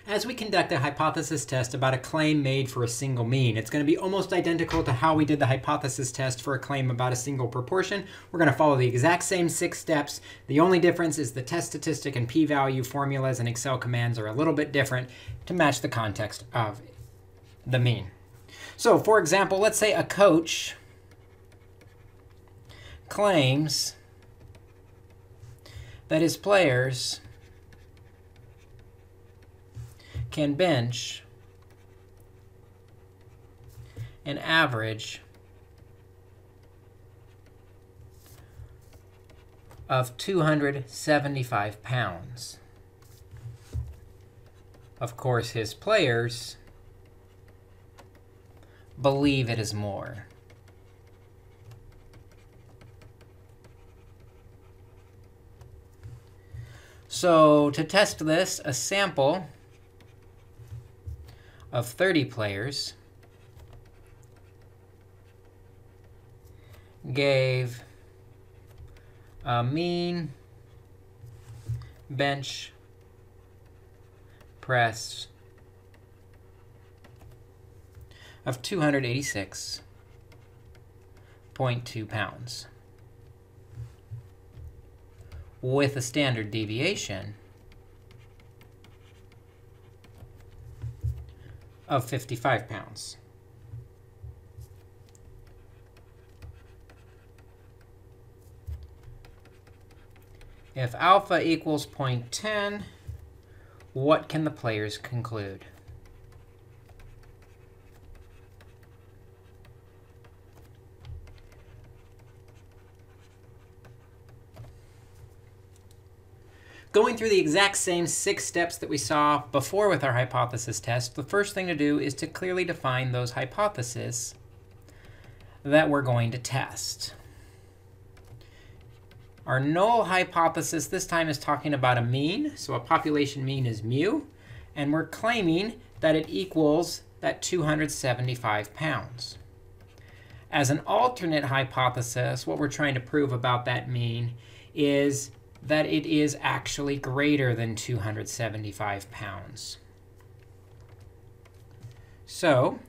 As we conduct a hypothesis test about a claim made for a single mean, it's going to be almost identical to how we did the hypothesis test for a claim about a single proportion. We're going to follow the exact same 6 steps. The only difference is the test statistic and p-value formulas and Excel commands are a little bit different to match the context of the mean. So for example, let's say a coach claims that his players can bench an average of 275 pounds. Of course, his players believe it is more. So to test this, a sample of 30 players gave a mean bench press of 286.2 pounds with a standard deviation of 55 pounds. If alpha equals 0.10, what can the players conclude? Going through the exact same 6 steps that we saw before with our hypothesis test, the first thing to do is to clearly define those hypotheses that we're going to test. Our null hypothesis this time is talking about a mean. So a population mean is mu. And we're claiming that it equals that 275 pounds. As an alternate hypothesis, what we're trying to prove about that mean is that it is actually greater than 275 pounds. So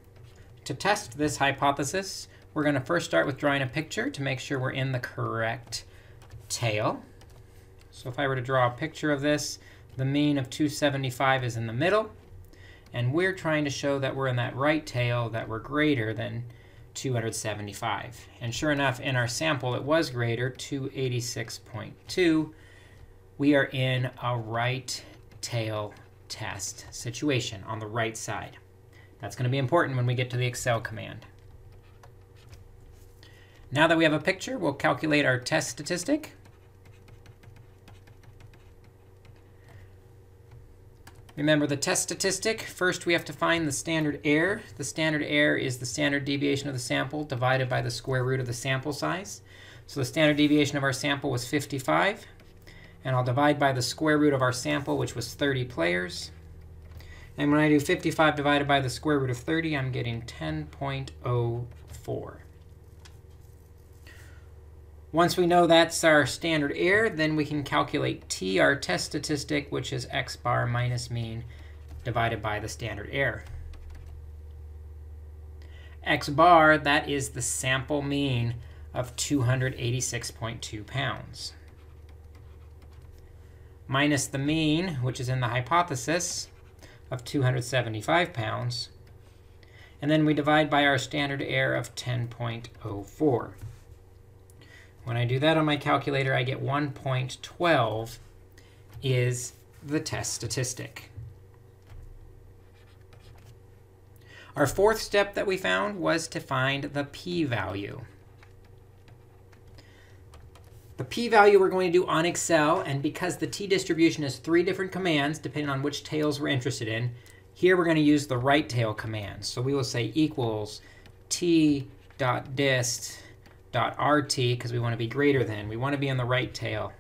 to test this hypothesis, we're going to first start with drawing a picture to make sure we're in the correct tail. So if I were to draw a picture of this, the mean of 275 is in the middle. And we're trying to show that we're in that right tail, that we're greater than 275. And sure enough, in our sample, it was greater, 286.2. We are in a right tail test situation on the right side. That's going to be important when we get to the Excel command. Now that we have a picture, we'll calculate our test statistic. Remember the test statistic. First, we have to find the standard error. The standard error is the standard deviation of the sample divided by the square root of the sample size. So the standard deviation of our sample was 55. And I'll divide by the square root of our sample, which was 30 players. And when I do 55 divided by the square root of 30, I'm getting 10.04. Once we know that's our standard error, then we can calculate t, our test statistic, which is x bar minus mean divided by the standard error. X bar, that is the sample mean of 286.2 pounds. Minus the mean, which is in the hypothesis, of 275 pounds. And then we divide by our standard error of 10.04. When I do that on my calculator, I get 1.12 is the test statistic. Our fourth step that we found was to find the p-value. The p-value we're going to do on Excel, and because the t-distribution has 3 different commands, depending on which tails we're interested in, here we're going to use the right tail command. So we will say equals t.dist.rt, because we want to be greater than. We want to be in the right tail.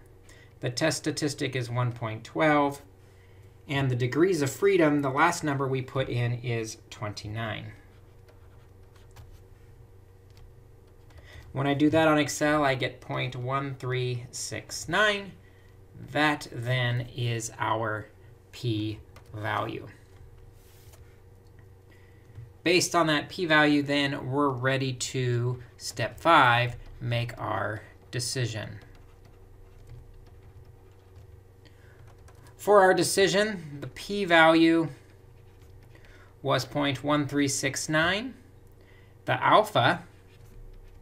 The test statistic is 1.12. And the degrees of freedom, the last number we put in is 29. When I do that on Excel, I get 0.1369. That then is our p-value. Based on that p-value, then we're ready to, step 5, make our decision. For our decision, the p-value was 0.1369. The alpha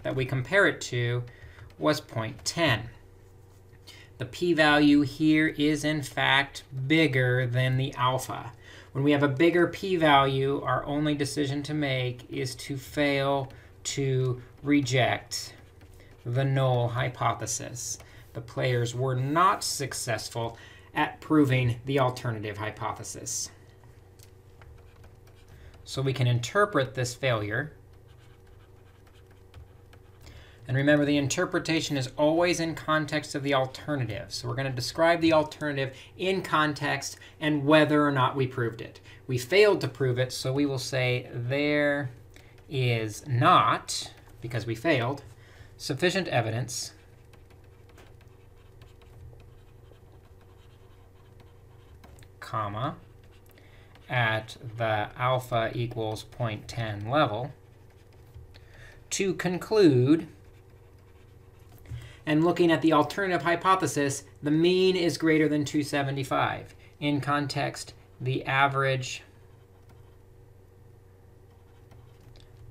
that we compare it to was 0.10. The p-value here is, in fact, bigger than the alpha. When we have a bigger p-value, our only decision to make is to fail to reject the null hypothesis. The players were not successful at proving the alternative hypothesis. So we can interpret this failure. And remember, the interpretation is always in context of the alternative. So we're going to describe the alternative in context and whether or not we proved it. We failed to prove it, so we will say there is not, because we failed, sufficient evidence comma, at the alpha equals 0.10 level to conclude. And looking at the alternative hypothesis, the mean is greater than 275. In context, the average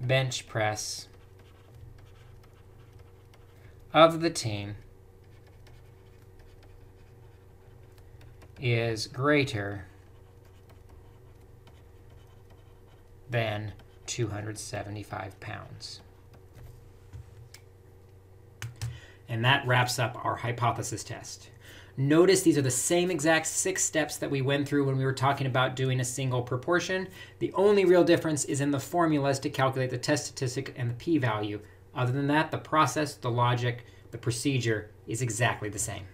bench press of the team is greater than 275 pounds. And that wraps up our hypothesis test. Notice these are the same exact 6 steps that we went through when we were talking about doing a single proportion. The only real difference is in the formulas to calculate the test statistic and the p-value. Other than that, the process, the logic, the procedure is exactly the same.